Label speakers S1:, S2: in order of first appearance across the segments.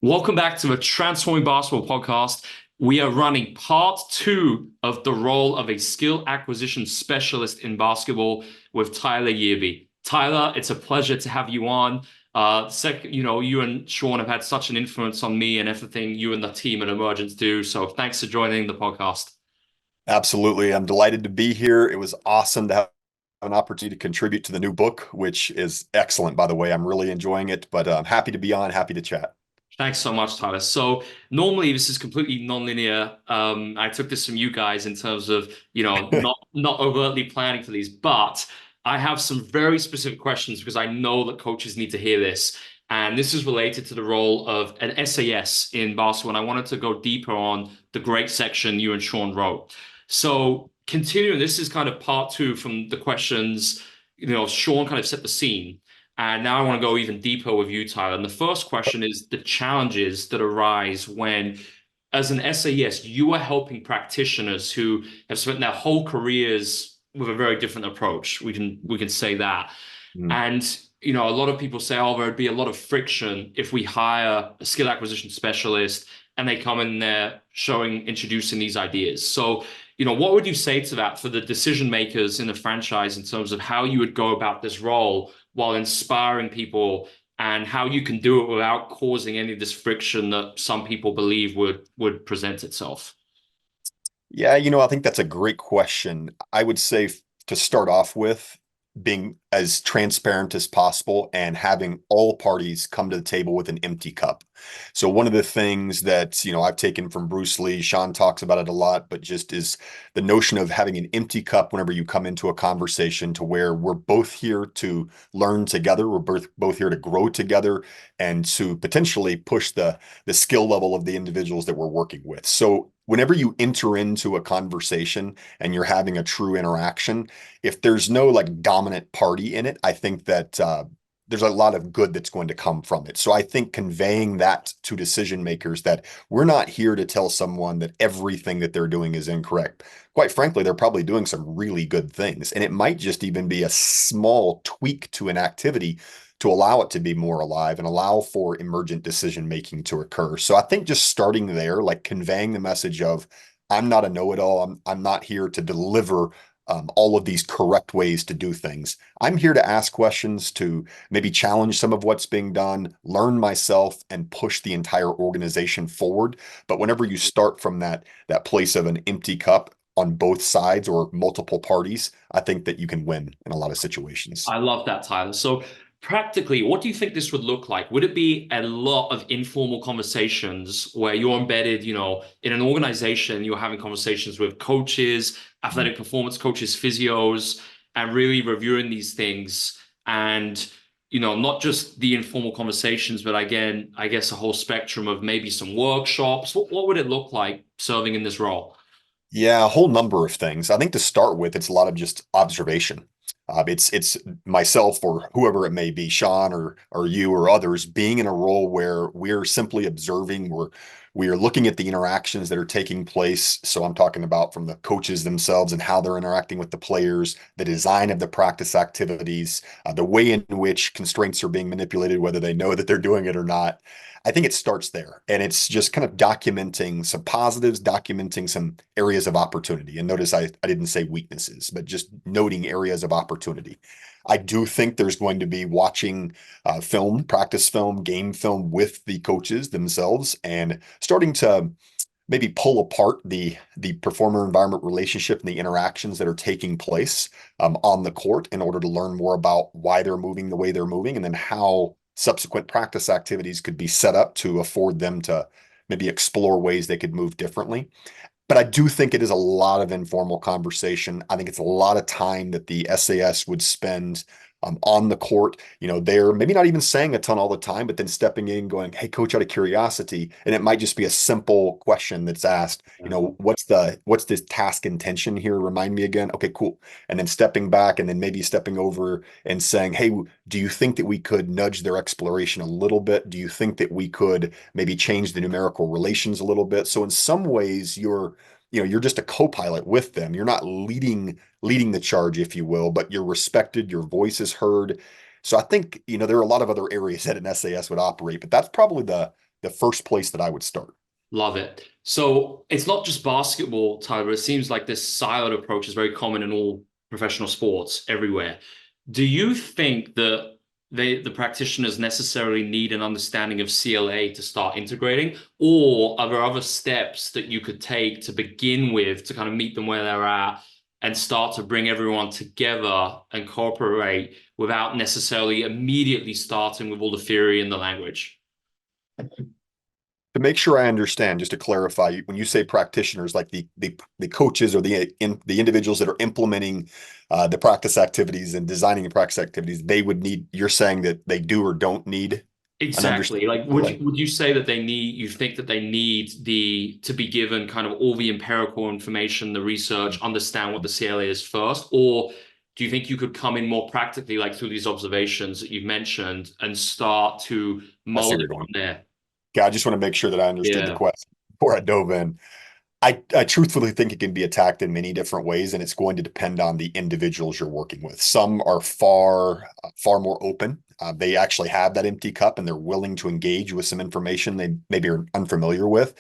S1: Welcome back to the Transforming Basketball podcast. We are running part two of the role of a skill acquisition specialist in basketball with Tyler Yearby. Tyler, it's a pleasure to have you on. You and Sean have had such an influence on me and everything you and the team at Emergence do. So thanks for joining the podcast.
S2: Absolutely. I'm delighted to be here. It was awesome to have an opportunity to contribute to the new book, which is excellent, by the way. I'm really enjoying it, but I'm happy to be on, happy to chat.
S1: Thanks so much, Tyler. So normally this is completely non-linear. I took this from you guys in terms of, not overtly planning for these, but I have some very specific questions because I know that coaches need to hear this. And this is related to the role of an SAS in basketball. And I wanted to go deeper on the great section you and Sean wrote. So continuing, this is kind of part two from the questions, Sean kind of set the scene. And now I want to go even deeper with you, Tyler. And the first question is the challenges that arise when, as an SAS, you are helping practitioners who have spent their whole careers with a very different approach. We can say that.
S2: Mm.
S1: And a lot of people say, oh, there'd be a lot of friction if we hire a skill acquisition specialist and they come in there introducing these ideas. So, what would you say to that for the decision makers in the franchise in terms of how you would go about this role while inspiring people and how you can do it without causing any of this friction that some people believe would present itself?
S2: Yeah, I think that's a great question. I would say to start off with, being as transparent as possible and having all parties come to the table with an empty cup. So one of the things that, I've taken from Bruce Lee, Sean talks about it a lot, but just is the notion of having an empty cup whenever you come into a conversation to where we're both here to learn together, we're both here to grow together and to potentially push the skill level of the individuals that we're working with. So whenever you enter into a conversation and you're having a true interaction, if there's no like dominant party in it, I think that there's a lot of good that's going to come from it. So I think conveying that to decision makers that we're not here to tell someone that everything that they're doing is incorrect. Quite frankly, they're probably doing some really good things. And it might just even be a small tweak to an activity to allow it to be more alive and allow for emergent decision making to occur. So I think just starting there, like conveying the message of, I'm not a know-it-all. I'm not here to deliver all of these correct ways to do things. I'm here to ask questions, to maybe challenge some of what's being done, learn myself, and push the entire organization forward. But whenever you start from that place of an empty cup on both sides or multiple parties, I think that you can win in a lot of situations.
S1: I love that, Tyler. So practically, what do you think this would look like? Would it be a lot of informal conversations where you're embedded, in an organization, you're having conversations with coaches, athletic performance coaches, physios, and really reviewing these things and not just the informal conversations, but again, I guess a whole spectrum of maybe some workshops. What would it look like serving in this role?
S2: Yeah, a whole number of things. I think to start with, it's a lot of just observation. It's myself or whoever it may be, Sean or you or others, being in a role where we're simply observing, we are looking at the interactions that are taking place. So I'm talking about from the coaches themselves and how they're interacting with the players, the design of the practice activities, the way in which constraints are being manipulated, whether they know that they're doing it or not. I think it starts there, and it's just kind of documenting some positives, documenting some areas of opportunity. And notice I didn't say weaknesses, but just noting areas of opportunity. I do think there's going to be watching film, practice film, game film with the coaches themselves, and starting to maybe pull apart the performer environment relationship and the interactions that are taking place on the court in order to learn more about why they're moving the way they're moving, and then how subsequent practice activities could be set up to afford them to maybe explore ways they could move differently. But I do think it is a lot of informal conversation. I think it's a lot of time that the SAS would spend on the court. They're maybe not even saying a ton all the time, but then stepping in, going, "Hey, coach, out of curiosity," and it might just be a simple question that's asked. What's this task intention here? Remind me again. Okay, cool. And then stepping back, and then maybe stepping over and saying, "Hey, do you think that we could nudge their exploration a little bit? Do you think that we could maybe change the numerical relations a little bit?" So in some ways, you're just a co-pilot with them. You're not leading the charge, if you will, but you're respected, your voice is heard. So I think, there are a lot of other areas that an SAS would operate, but that's probably the first place that I would start.
S1: Love it. So it's not just basketball, Tyler. It seems like this siloed approach is very common in all professional sports everywhere. Do you think that the practitioners necessarily need an understanding of CLA to start integrating, or are there other steps that you could take to begin with to kind of meet them where they're at and start to bring everyone together and cooperate without necessarily immediately starting with all the theory and the language?
S2: To make sure I understand, just to clarify, when you say practitioners, like the coaches or the individuals that are implementing the practice activities and designing the practice activities, they would need. You're saying that they do or don't need an
S1: Exactly.
S2: understanding.
S1: Like, would you say that you think that they need to be given kind of all the empirical information, the research, understand what the CLA is first, or do you think you could come in more practically, like through these observations that you've mentioned, and start to
S2: I see
S1: mold
S2: where
S1: it
S2: you're
S1: from
S2: going.
S1: there?
S2: Okay, I just want to make sure that I understood the
S1: Yeah.
S2: question before I dove in. I truthfully think it can be attacked in many different ways, and it's going to depend on the individuals you're working with. Some are far more open. They actually have that empty cup and they're willing to engage with some information they maybe are unfamiliar with.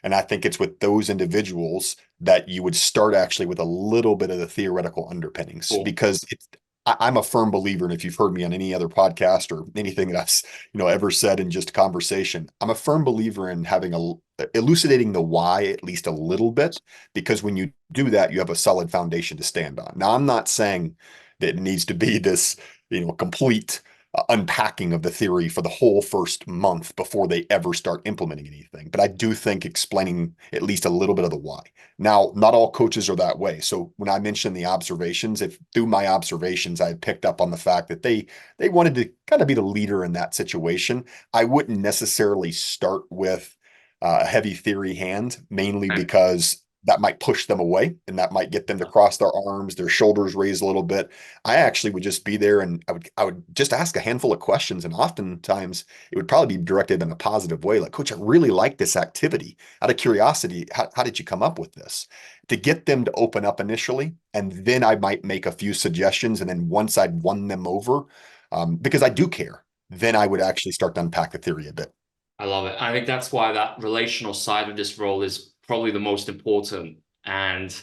S2: And I think it's with those individuals that you would start actually with a little bit of the theoretical underpinnings
S1: Cool.
S2: because I'm a firm believer, and if you've heard me on any other podcast or anything that I've ever said in just conversation, I'm a firm believer in having elucidating the why at least a little bit, because when you do that, you have a solid foundation to stand on. Now, I'm not saying that it needs to be this, complete unpacking of the theory for the whole first month before they ever start implementing anything. But I do think explaining at least a little bit of the why. Now, not all coaches are that way. So when I mentioned the observations, if through my observations I had picked up on the fact that they wanted to kind of be the leader in that situation, I wouldn't necessarily start with a heavy theory hand, mainly
S1: Okay.
S2: because that might push them away and that might get them to cross their arms, their shoulders raised a little bit. I actually would just be there and I would just ask a handful of questions. And oftentimes it would probably be directed in a positive way. Like, Coach, I really like this activity. Out of curiosity, how did you come up with this? To get them to open up initially. And then I might make a few suggestions. And then once I'd won them over, because I do care, then I would actually start to unpack the theory a bit.
S1: I love it. I think that's why that relational side of this role is probably the most important
S2: It
S1: and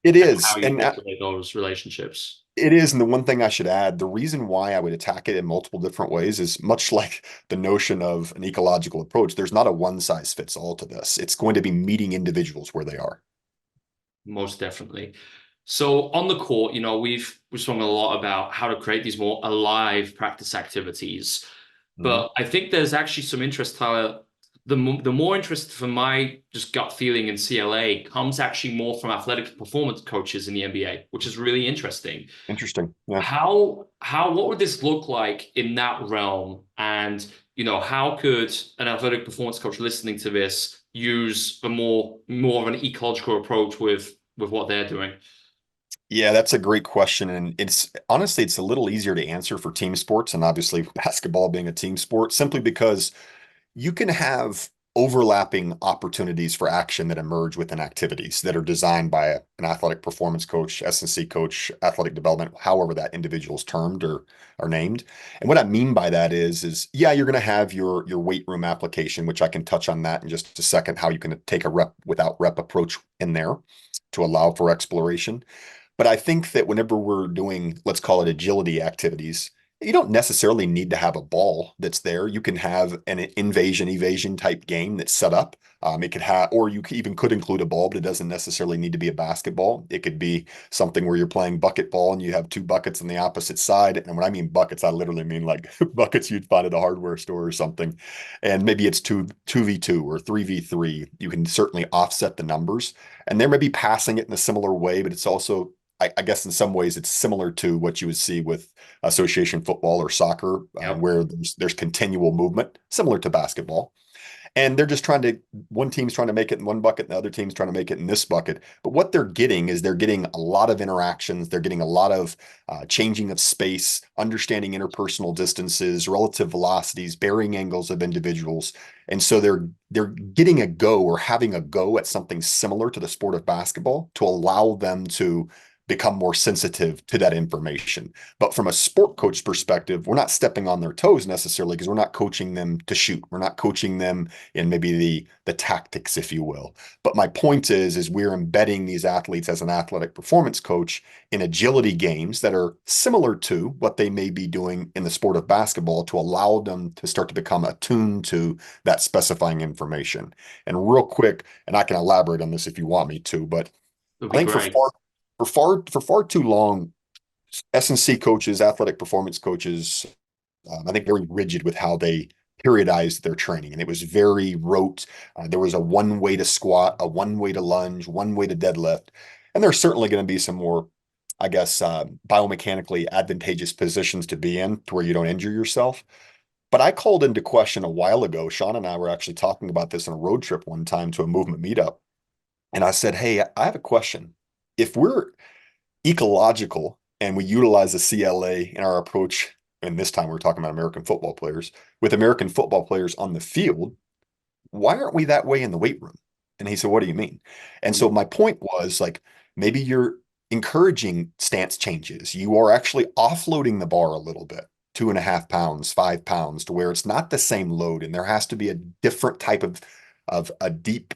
S2: is.
S1: how you
S2: And
S1: cultivate those relationships.
S2: it is. And the one thing I should add, the reason why I would attack it in multiple different ways is much like the notion of an ecological approach. There's not a one size fits all to this. It's going to be meeting individuals where they are.
S1: Most definitely. So on the court, we've spoken a lot about how to create these more alive practice activities.
S2: Mhm.
S1: But I think there's actually some interest, Tyler. The more interest from my just gut feeling in CLA comes actually more from athletic performance coaches in the NBA, which is really interesting.
S2: Interesting. Yeah.
S1: What would this look like in that realm? And how could an athletic performance coach listening to this use a more of an ecological approach with what they're doing?
S2: Yeah, that's a great question. And it's honestly, it's a little easier to answer for team sports and obviously basketball being a team sport, simply because you can have overlapping opportunities for action that emerge within activities that are designed by an athletic performance coach, S&C coach, athletic development, however that individual is termed or are named. And what I mean by that is yeah, you're going to have your weight room application, which I can touch on that in just a second, how you can take a rep without rep approach in there to allow for exploration. But I think that whenever we're doing, let's call it agility activities, you don't necessarily need to have a ball that's there. You can have an invasion evasion type game that's set up. It could have, or even could include a ball, but it doesn't necessarily need to be a basketball. It could be something where you're playing bucket ball and you have two buckets on the opposite side. And when I mean buckets, I literally mean like buckets you'd find at a hardware store or something. And maybe it's two v two or 3v3. You can certainly offset the numbers, and there may be passing it in a similar way, but it's also I guess in some ways it's similar to what you would see with association football or soccer,
S1: Yep.
S2: where there's continual movement, similar to basketball. And they're just one team's trying to make it in one bucket, and the other team's trying to make it in this bucket. But what they're getting is they're getting a lot of interactions. They're getting a lot of changing of space, understanding interpersonal distances, relative velocities, bearing angles of individuals. And so they're getting a go or having a go at something similar to the sport of basketball to allow them to become more sensitive to that information. But from a sport coach perspective, we're not stepping on their toes necessarily because we're not coaching them to shoot. We're not coaching them in maybe the tactics, if you will. But my point is we're embedding these athletes as an athletic performance coach in agility games that are similar to what they may be doing in the sport of basketball to allow them to start to become attuned to that specifying information. And real quick, and I can elaborate on this if you want me to, but
S1: It'll
S2: I
S1: be
S2: think
S1: great.
S2: for far too long, S&C coaches, athletic performance coaches, I think very rigid with how they periodized their training, and it was very rote. There was a one way to squat, a one way to lunge, one way to deadlift, and there's certainly going to be some more, I guess, biomechanically advantageous positions to be in to where you don't injure yourself. But I called into question a while ago. Sean and I were actually talking about this on a road trip one time to a movement meetup. And I said, hey, I have a question. If we're ecological and we utilize the CLA in our approach, and this time we're talking about American football players, with American football players on the field, why aren't we that way in the weight room? And he said, what do you mean? And so my point was like, maybe you're encouraging stance changes. You are actually offloading the bar a little bit, 2.5 pounds, 5 pounds, to where it's not the same load. And there has to be a different type of a deep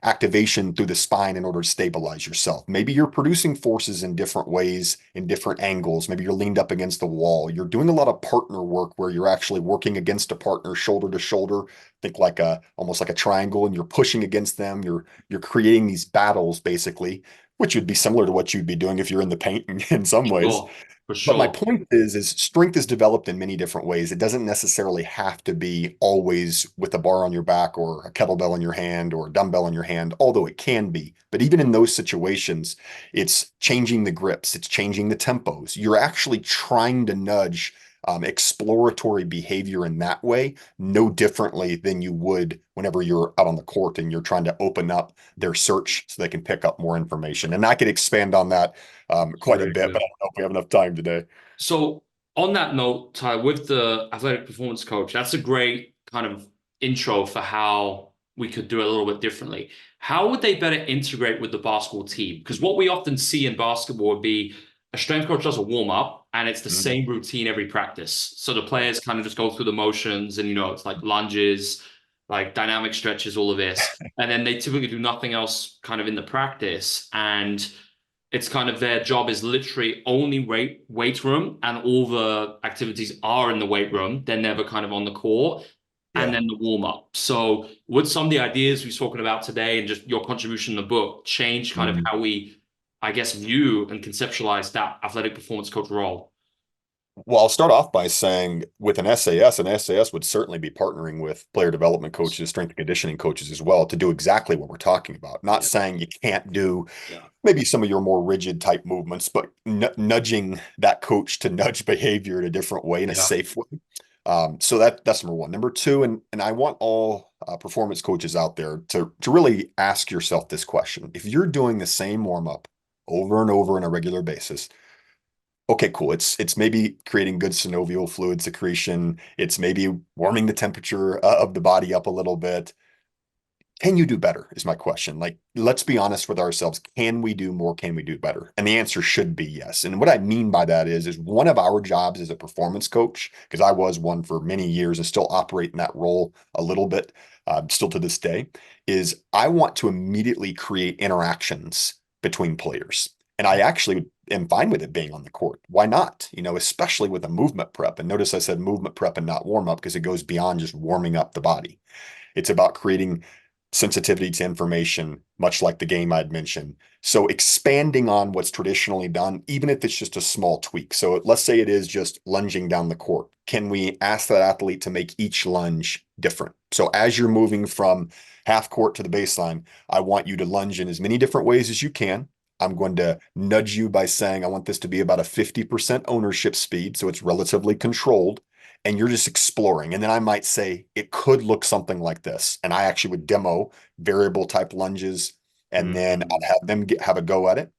S2: activation through the spine in order to stabilize yourself. Maybe you're producing forces in different ways, in different angles. Maybe you're leaned up against the wall. You're doing a lot of partner work where you're actually working against a partner shoulder to shoulder. Think like a almost like a triangle, and you're pushing against them. You're creating these battles basically, which would be similar to what you'd be doing if you're in the paint in some ways.
S1: Sure, for
S2: But my
S1: sure.
S2: point is strength is developed in many different ways. It doesn't necessarily have to be always with a bar on your back or a kettlebell in your hand or a dumbbell in your hand, although it can be. But even in those situations, it's changing the grips, it's changing the tempos. You're actually trying to nudge exploratory behavior in that way, no differently than you would whenever you're out on the court and you're trying to open up their search so they can pick up more information. And I could expand on that quite a
S1: Very
S2: bit, but I
S1: good.
S2: don't know if we have enough time today.
S1: So on that note, Ty, with the athletic performance coach, that's a great kind of intro for how we could do it a little bit differently. How would they better integrate with the basketball team? Because what we often see in basketball would be a strength coach does a warm up and it's the
S2: Mhm.
S1: same routine every practice. So the players kind of just go through the motions and, it's like lunges, like dynamic stretches, all of this. And then they typically do nothing else kind of in the practice. And it's kind of their job is literally only weight room and all the activities are in the weight room. They're never kind of on the court and
S2: Yeah.
S1: then the warm up. So would some of the ideas we've spoken about today and just your contribution in the book change kind of
S2: Mhm.
S1: how we, I guess, view and conceptualize that athletic performance coach role?
S2: Well, I'll start off by saying with an SAS would certainly be partnering with player development coaches, strength and conditioning coaches as well to do exactly what we're talking about. Not
S1: Yeah,
S2: saying you can't do
S1: yeah,
S2: maybe some of your more rigid type movements, but nudging that coach to nudge behavior in a different way, in a
S1: yeah.
S2: safe way. So that's number one. Number two, and I want all performance coaches out there to really ask yourself this question: if you're doing the same warm up over and over on a regular basis, okay, cool. It's maybe creating good synovial fluid secretion. It's maybe warming the temperature of the body up a little bit. Can you do better is my question. Like, let's be honest with ourselves. Can we do more? Can we do better? And the answer should be yes. And what I mean by that is one of our jobs as a performance coach, because I was one for many years and still operate in that role a little bit, still to this day, is I want to immediately create interactions between players. And I actually am fine with it being on the court. Why not? Especially with a movement prep. And notice I said movement prep and not warm up because it goes beyond just warming up the body. It's about creating sensitivity to information, much like the game I'd mentioned. So expanding on what's traditionally done, even if it's just a small tweak. So let's say it is just lunging down the court. Can we ask that athlete to make each lunge different? So as you're moving from half court to the baseline, I want you to lunge in as many different ways as you can. I'm going to nudge you by saying I want this to be about a 50% ownership speed, so it's relatively controlled, and you're just exploring. And then I might say it could look something like this. And I actually would demo variable type lunges, and then
S1: Mhm.
S2: I'd have them have a go at it.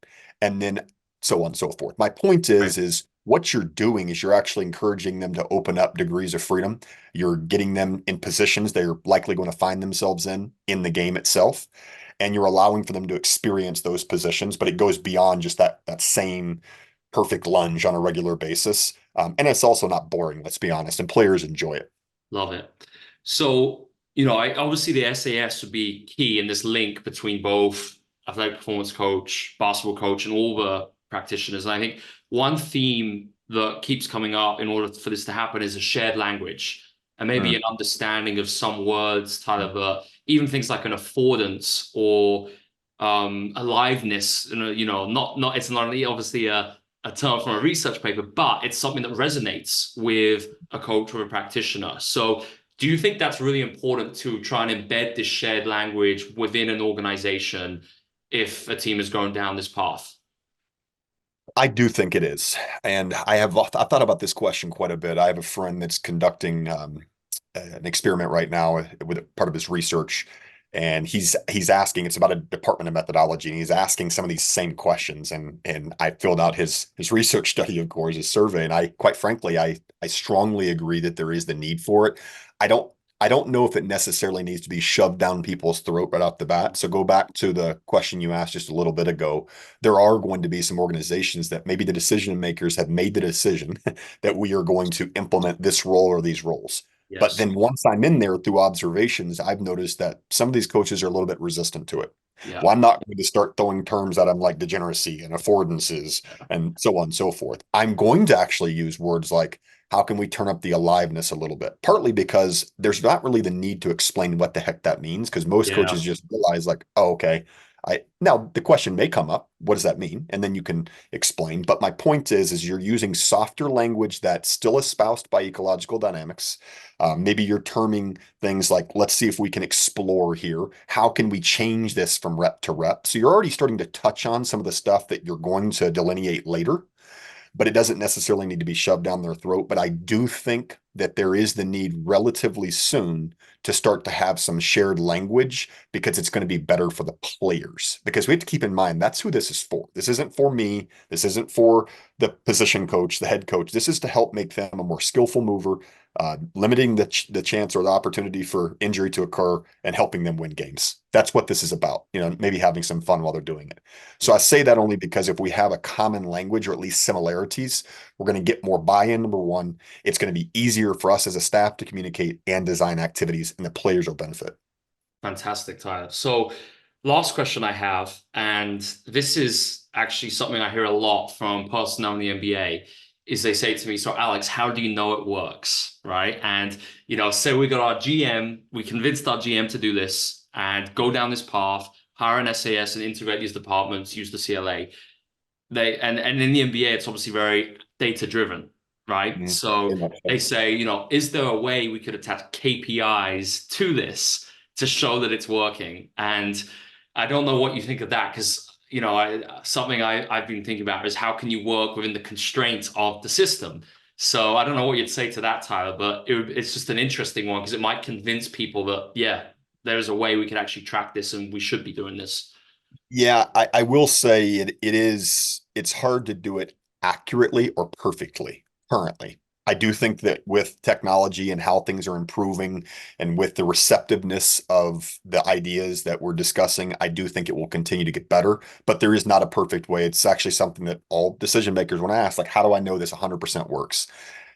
S2: And then so on and so forth. My point
S1: Right.
S2: is what you're doing is you're actually encouraging them to open up degrees of freedom. You're getting them in positions they're likely going to find themselves in the game itself. and you're allowing for them to experience those positions, but it goes beyond just that same perfect lunge on a regular basis. And it's also not boring, let's be honest, and players enjoy it.
S1: Love it. So, I obviously the SAS would be key in this link between both athletic performance coach, basketball coach, and all the practitioners. And I think one theme that keeps coming up in order for this to happen is a shared language and maybe
S2: Mm.
S1: an understanding of some words, Tyler, but even things like an affordance or aliveness, not it's not obviously a term from a research paper, but it's something that resonates with a coach or a practitioner. So, do you think that's really important to try and embed this shared language within an organization if a team is going down this path?
S2: I do think it is. And I've thought about this question quite a bit. I have a friend that's conducting an experiment right now with part of his research. And he's asking, it's about a department of methodology, and he's asking some of these same questions. And I filled out his research study, of course, his survey. And I quite frankly, I strongly agree that there is the need for it. I don't I don't know if it necessarily needs to be shoved down people's throat right off the bat. So go back to the question you asked just a little bit ago. There are going to be some organizations that maybe the decision makers have made the decision that we are going to implement this role or these roles. But
S1: Yes.
S2: then once I'm in there through observations, I've noticed that some of these coaches are a little bit resistant to it.
S1: Yeah.
S2: Well, I'm not going to start throwing terms at them like degeneracy and affordances
S1: Yeah.
S2: and so on and so forth. I'm going to actually use words like, how can we turn up the aliveness a little bit? Partly because there's not really the need to explain what the heck that means, because most
S1: Yeah.
S2: coaches just realize, like, oh, okay. Now the question may come up, what does that mean? And then you can explain. But my point is you're using softer language that's still espoused by ecological dynamics. Maybe you're terming things like, let's see if we can explore here. How can we change this from rep to rep? So you're already starting to touch on some of the stuff that you're going to delineate later, but it doesn't necessarily need to be shoved down their throat. But I do think that there is the need relatively soon to start to have some shared language, because it's going to be better for the players. Because we have to keep in mind, that's who this is for. This isn't for me. This isn't for the position coach, the head coach. This is to help make them a more skillful mover, limiting the chance or the opportunity for injury to occur and helping them win games. That's what this is about, maybe having some fun while they're doing it. So I
S1: Yeah.
S2: say that only because if we have a common language or at least similarities, we're going to get more buy-in, number one. It's going to be easier for us as a staff to communicate and design activities, and the players will benefit.
S1: Fantastic, Tyler. So, last question I have, and this is actually something I hear a lot from personnel in the NBA, is they say to me, so Alex, how do you know it works? Right. And, say we got our GM, we convinced our GM to do this and go down this path, hire an SAS and integrate these departments, use the CLA. And in the NBA, it's obviously very data driven, right?
S2: Mhm.
S1: So
S2: Very much
S1: they
S2: so.
S1: say, is there a way we could attach KPIs to this to show that it's working? And I don't know what you think of that, because something I've been thinking about is how can you work within the constraints of the system. So I don't know what you'd say to that, Tyler, but it's just an interesting one because it might convince people that, yeah, there's a way we could actually track this and we should be doing this.
S2: Yeah, I will say it's hard to do it accurately or perfectly currently. I do think that with technology and how things are improving and with the receptiveness of the ideas that we're discussing, I do think it will continue to get better, but there is not a perfect way. It's actually something that all decision makers want to ask, like, how do I know this 100% works?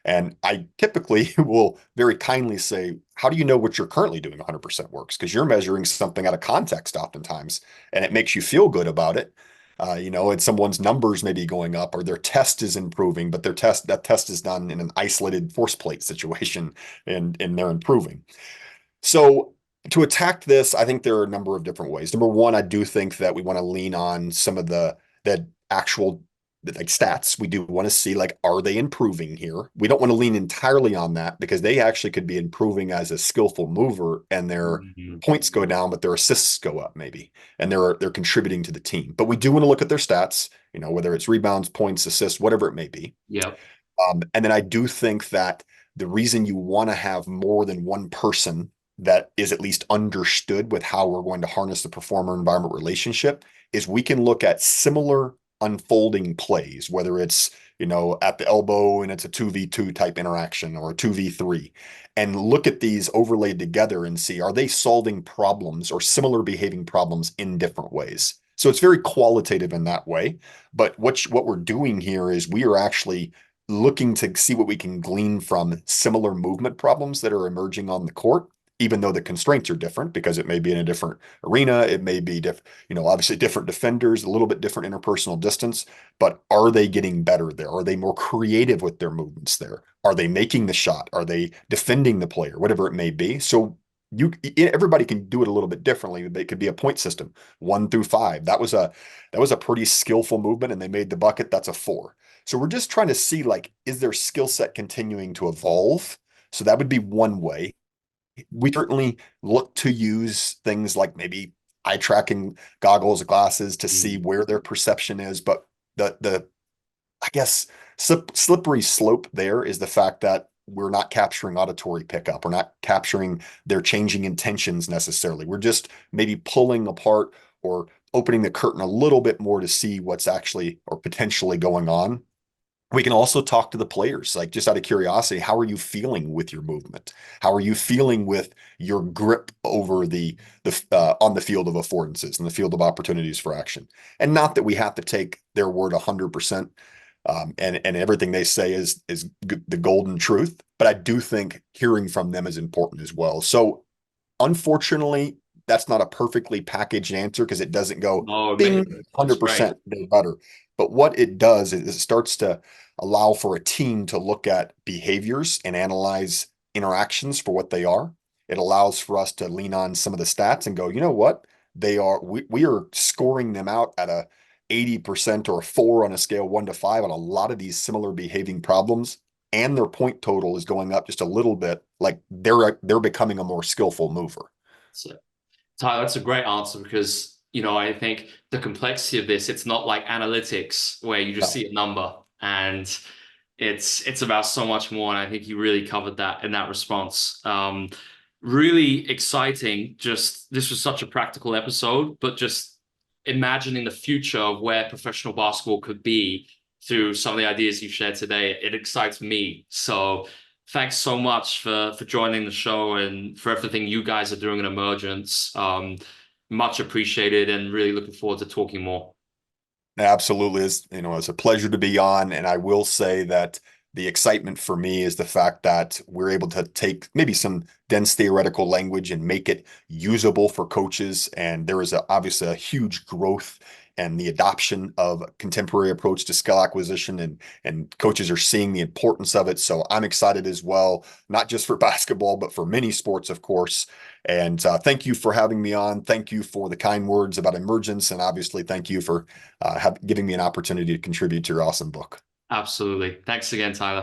S2: And I typically will very kindly say, how do you know what you're currently doing 100% works? Because you're measuring something out of context oftentimes, and it makes you feel good about it. And someone's numbers may be going up or their test is improving, but that test is done in an isolated force plate situation, and they're improving. So to attack this, I think there are a number of different ways. Number one, I do think that we want to lean on some of the actual like stats. We do want to see, like, are they improving here? We don't want to lean entirely on that because they actually could be improving as a skillful mover and their
S1: Mhm.
S2: points go down, but their assists go up maybe, and they're contributing to the team. But we do want to look at their stats, whether it's rebounds, points, assists, whatever it may be.
S1: Yep.
S2: And then I do think that the reason you want to have more than one person that is at least understood with how we're going to harness the performer environment relationship is we can look at similar unfolding plays, whether it's at the elbow and it's a 2v2 type interaction or a 2v3, and look at these overlaid together and see, are they solving problems or similar behaving problems in different ways? So it's very qualitative in that way. But what we're doing here is we are actually looking to see what we can glean from similar movement problems that are emerging on the court, even though the constraints are different because it may be in a different arena, it may be obviously different defenders, a little bit different interpersonal distance, but are they getting better there? Are they more creative with their movements there? Are they making the shot? Are they defending the player? Whatever it may be. So everybody can do it a little bit differently. It could be a point system, 1 through 5. That was a pretty skillful movement, and they made the bucket. That's a 4. So we're just trying to see, like, is their skill set continuing to evolve? So that would be one way. We certainly look to use things like maybe eye tracking goggles, glasses to see
S1: Mm.
S2: where their perception is. But the I guess slippery slope there is the fact that we're not capturing auditory pickup. We're not capturing their changing intentions necessarily. We're just maybe pulling apart or opening the curtain a little bit more to see what's actually or potentially going on. We can also talk to the players, like, just out of curiosity, how are you feeling with your movement? How are you feeling with your grip over the on the field of affordances and the field of opportunities for action? And not that we have to take their word 100%, and everything they say is the golden truth, but I do think hearing from them is important as well. So unfortunately, that's not a perfectly packaged answer because it doesn't go
S1: No,
S2: bing,
S1: it's great.
S2: 100% they're better. But what it does is it starts to allow for a team to look at behaviors and analyze interactions for what they are. It allows for us to lean on some of the stats and go, you know what? We are scoring them out at a 80% or a 4 on a scale 1 to 5 on a lot of these similar behaving problems, and their point total is going up just a little bit, like they're becoming a more skillful mover.
S1: So, Tyler, that's a great answer because, I think the complexity of this, it's not like analytics where you just
S2: No,
S1: see a number and it's about so much more. And I think you really covered that in that response. Really exciting. Just this was such a practical episode, but just imagining the future of where professional basketball could be through some of the ideas you've shared today, it excites me. So thanks so much for joining the show and for everything you guys are doing in Emergence. Much appreciated and really looking forward to talking more.
S2: absolutely is. It's a pleasure to be on. And I will say that the excitement for me is the fact that we're able to take maybe some dense theoretical language and make it usable for coaches. And there is obviously a huge growth and the adoption of a contemporary approach to skill acquisition, and coaches are seeing the importance of it. So I'm excited as well, not just for basketball, but for many sports, of course. And thank you for having me on. Thank you for the kind words about Emergence. And obviously, thank you for giving me an opportunity to contribute to your awesome book.
S1: Absolutely. Thanks again, Tyler.